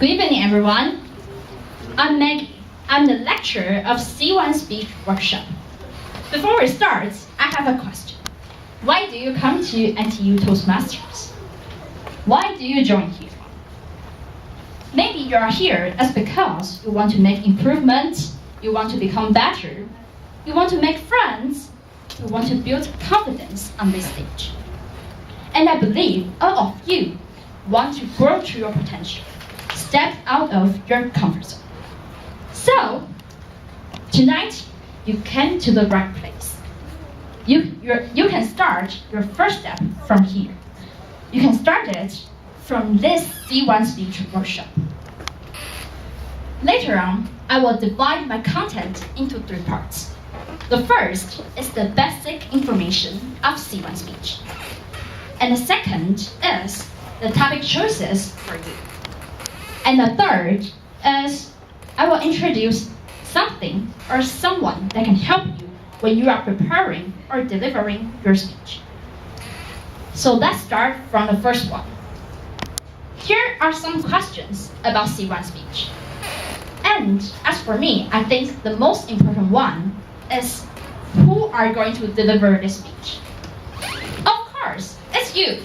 Good evening, everyone. I'm Maggie. I'm the lecturer of C1 Speech Workshop. Before we start, I have a question. Why do you come to NTU Toastmasters? Why do you join here? Maybe you are here as because you want to make improvements, you want to become better, you want to make friends, you want to build confidence on this stage. And I believe all of you want to grow to your potential, step out of your comfort zone. So, tonight, you came to the right place. You can start your first step from here. You can start it from this C1 speech workshop. Later on, I will divide my content into 3 parts. The first is the basic information of C1 speech. And the second is the topic choices for you. And the third is I will introduce something or someone that can help you when you are preparing or delivering your speech. So let's start from the first one. Here are some questions about C1 speech. And as for me, I think the most important one is who are going to deliver this speech? Of course, it's you.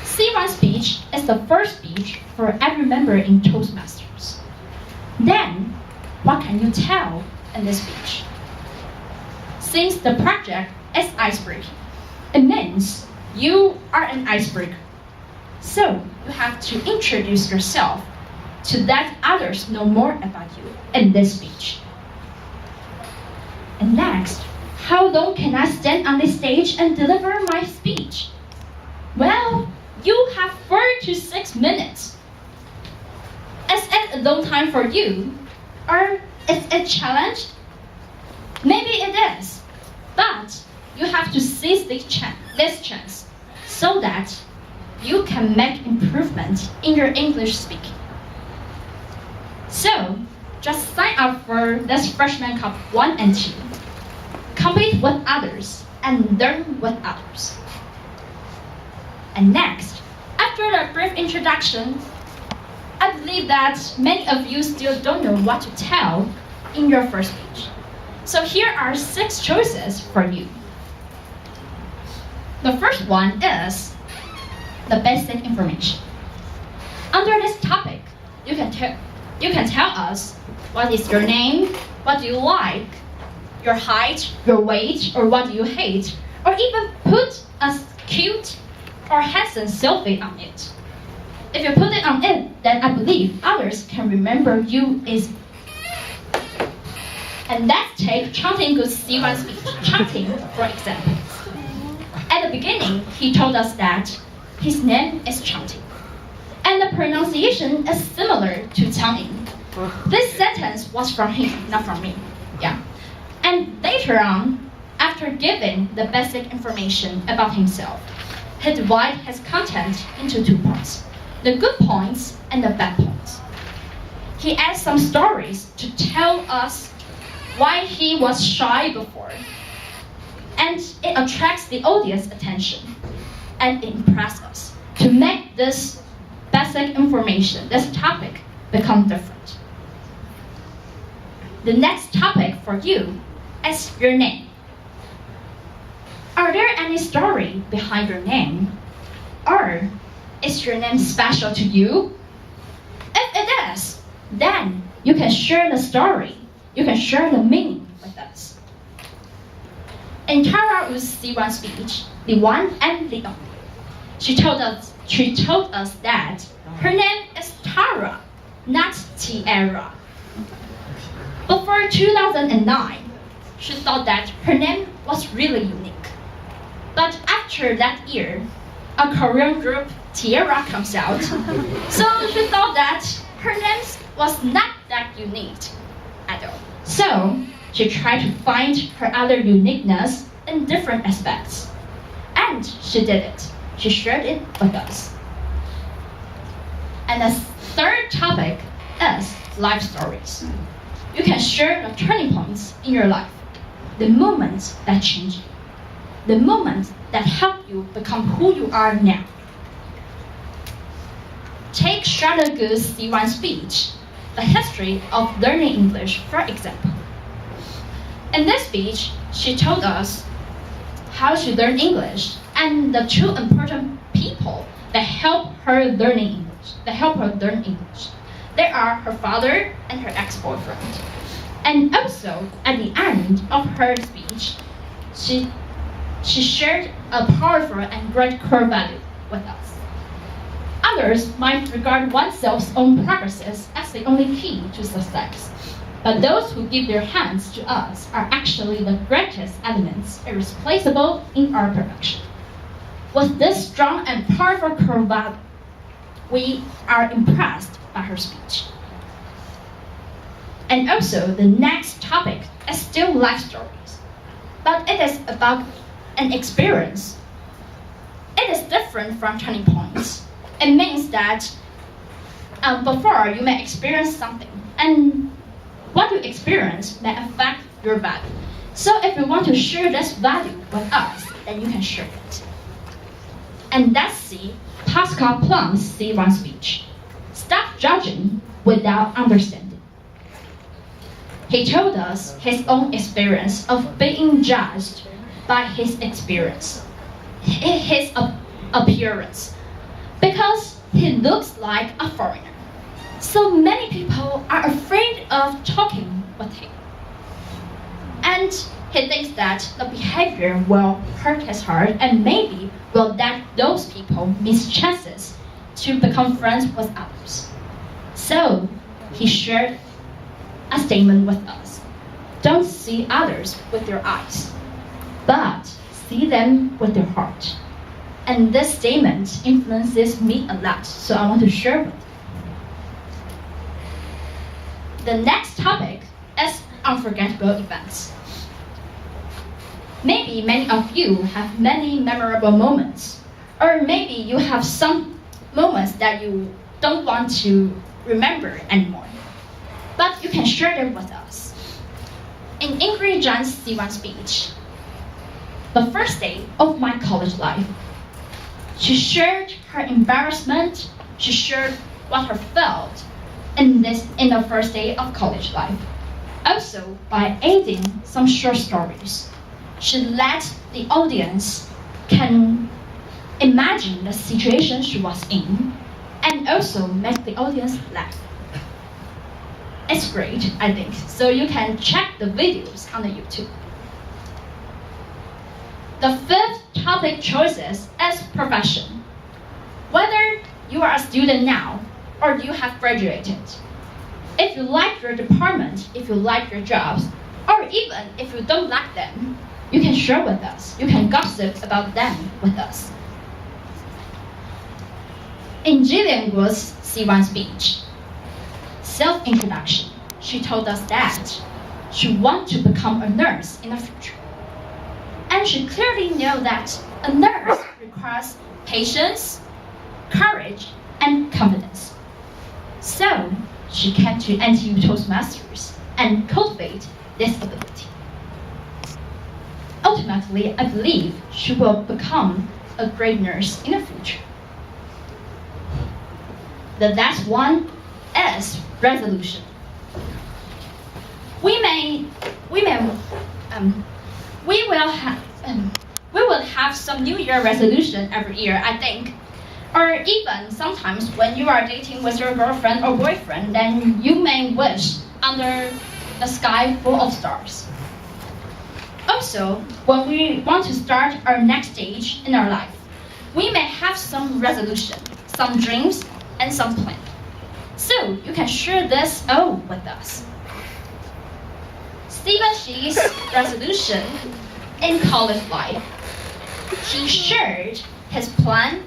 C1 speech is the first speech for every member in Toastmasters. Then, what can you tell in this speech? Since the project is icebreaking, it means you are an icebreaker. So, you have to introduce yourself to let others know more about you in this speech. And next, how long can I stand on this stage and deliver my speech? Well, you have 4 to 6 minutes. Is it a long time for you? Or is it a challenge? Maybe it is, but you have to seize this chance so that you can make improvement in your English speaking. So, just sign up for this Freshman Cup 1 and 2. Compete with others and learn with others. And next, after the brief introduction, I believe that many of you still don't know what to tell in your first speech. So here are 6 choices for you. The first one is the basic information. Under this topic, you can tell us what is your name, what do you like, your height, your weight, or what do you hate, or even put a cute or handsome selfie on it. If you put it on it, then I believe others can remember you easily. And let's take Chanting Good's C1 speech, Chanting, for example. At the beginning, he told us that his name is Chanting, and the pronunciation is similar to Chanting. This sentence was from him, not from me. Yeah. And later on, after giving the basic information about himself, he divided his content into 2 parts, the good points and the bad points. He adds some stories to tell us why he was shy before, and it attracts the audience attention and impresses us to make this basic information, this topic, become different. The next topic for you is your name. Are there any story behind your name? Or is your name special to you? If it is, then you can share the story. You can share the meaning with us. In Tara Wu's C1 speech, the one and the only, she told us that her name is Tara, not Tiara. But for 2009, she thought that her name was really unique. But after that year, a Korean group, Tiara, comes out. So she thought that her name was not that unique at all. So she tried to find her other uniqueness in different aspects. And she did it. She shared it with us. And the third topic is life stories. You can share the turning points in your life, the moments that change you, the moments that help you become who you are now. Take Take Charlotte Good's C1 speech, The History of Learning English, for example. In this speech, she told us how to learn English and the two important people that help her learn English. They are her father and her ex-boyfriend. And also, at the end of her speech, she shared a powerful and great core value with us. Others might regard oneself's own progresses as the only key to success. But those who give their hands to us are actually the greatest elements irreplaceable in our production. With this strong and powerful core value, we are impressed by her speech. And also, the next topic is still life stories, but it is about an experience. It is different from turning points. It means that before you may experience something, and what you experience may affect your value. So if you want to share this value with us, then you can share it. And let's see Pascal Plum's C1 speech. Stop judging without understanding. He told us his own experience of being judged by his appearance, because he looks like a foreigner. So many people are afraid of talking with him. And he thinks that the behavior will hurt his heart and maybe will let those people miss chances to become friends with others. So he shared a statement with us. Don't see others with your eyes, but see them with your heart. And this statement influences me a lot, so I want to share with you. The next topic is unforgettable events. Maybe many of you have many memorable moments, or maybe you have some moments that you don't want to remember anymore, but you can share them with us. In Ingrid Zhan's C1 speech, the first day of my college life, she shared her embarrassment, she shared what her felt in the first day of college life. Also, by adding some short stories, she let the audience can imagine the situation she was in and also make the audience laugh. It's great, I think. So you can check the videos on the YouTube. The fifth topic choices is profession. Whether you are a student now or you have graduated, if you like your department, if you like your jobs, or even if you don't like them, you can share with us. You can gossip about them with us. In Jillian Guo's C1 speech, self-introduction, she told us that she wants to become a nurse in the future. And she clearly knew that a nurse requires patience, courage, and confidence. So she came to NTU Toastmasters and cultivate this ability. Ultimately, I believe she will become a great nurse in the future. The last one is resolution. We will have some New Year resolution every year, I think. Or even sometimes when you are dating with your girlfriend or boyfriend, then you may wish under a sky full of stars. Also, when we want to start our next stage in our life, we may have some resolution, some dreams, and some plan. So you can share this all with us. Stephen Xi's resolution in college life. He shared his plan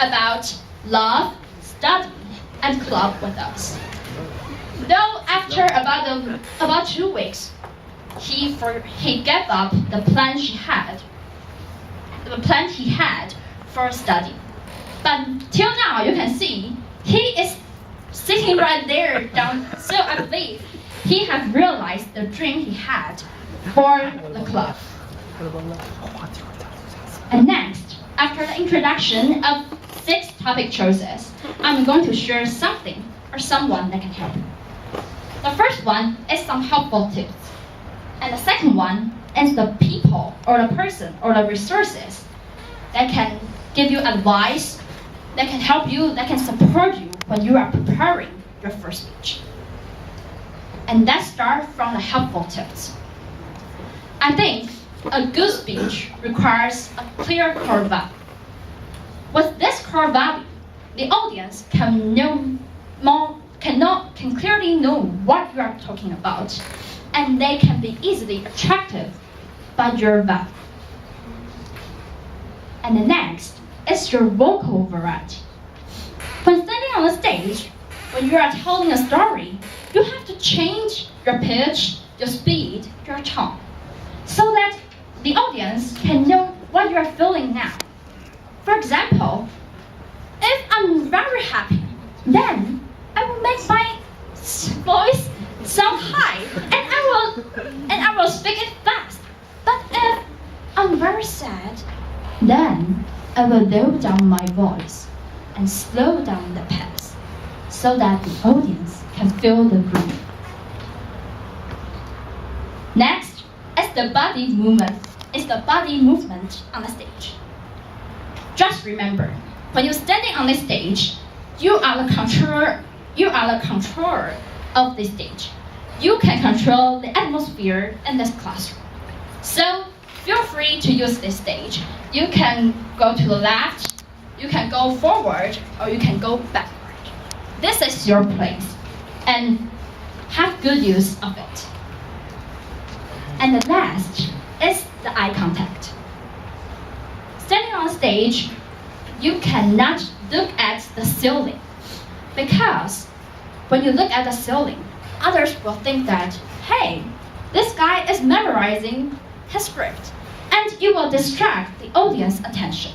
about love, study, and club with us. Though after about 2 weeks, he gave up the plan he had for study. But till now, you can see he is sitting right there down. So I believe he has realized the dream he had for the club. And next, after the introduction of 6 topic choices, I'm going to share something or someone that can help you. The first one is some helpful tips. And the second one is the people or the person or the resources that can give you advice, that can help you, that can support you when you are preparing your first speech. And let's start from the helpful tips. I think a good speech requires a clear core value. With this core value, the audience can clearly know what you are talking about, and they can be easily attracted by your value. And the next is your vocal variety. When standing on the stage, when you are telling a story, you have to change your pitch, your speed, your tone, so that the audience can know what you are feeling now. For example, if I'm very happy, then I will make my voice sound high, and I will speak it fast. But if I'm very sad, then I will lower down my voice and slow down the pace, so that the audience can feel the groove. Next is the body movement. It's the body movement on the stage. Just remember, when you're standing on the stage, you are the controller. You are the controller of the stage. You can control the atmosphere in this classroom. So feel free to use this stage. You can go to the left, you can go forward, or you can go backward. This is your place, and have good use of it. And the last is the eye contact. Standing on stage, you cannot look at the ceiling, because when you look at the ceiling, others will think that, hey, this guy is memorizing his script, and you will distract the audience attention.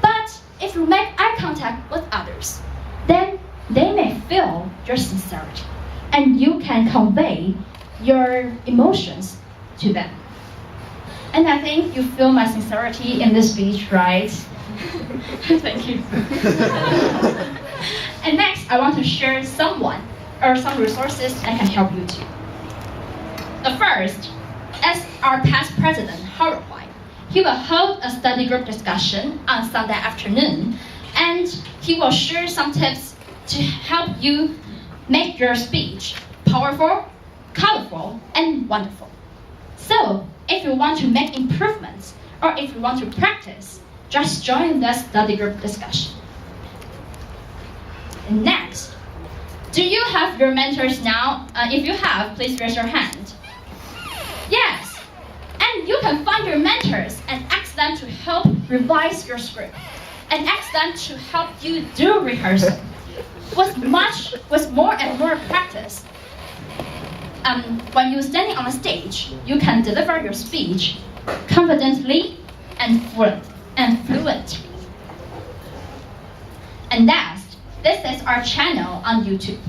But if you make eye contact with others, then they may feel your sincerity, and you can convey your emotions to them. And I think you feel my sincerity in this speech, right? Thank you. And next, I want to share someone or some resources that can help you too. The first is our past president, Howard White. He will hold a study group discussion on Sunday afternoon, and he will share some tips to help you make your speech powerful, colorful, and wonderful. So, if you want to make improvements or if you want to practice, just join the study group discussion. And next, do you have your mentors now? If you have, please raise your hand. Yes, and you can find your mentors and ask them to help revise your script and ask them to help you do rehearsal. With more and more practice, when you're standing on a stage, you can deliver your speech confidently and fluently. And last, this is our channel on YouTube.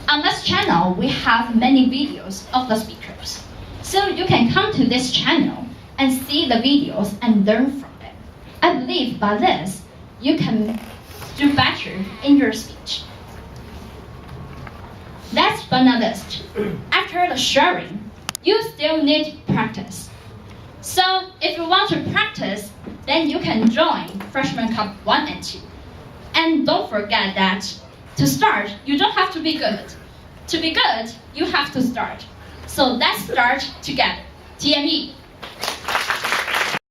On this channel, we have many videos of the speakers. So you can come to this channel and see the videos and learn from them. I believe by this, you can do better in your speech. Last but not least, after the sharing, you still need practice. So if you want to practice, then you can join Freshman Cup 1 and 2. And don't forget that to start, you don't have to be good. To be good, you have to start. So let's start together. TME.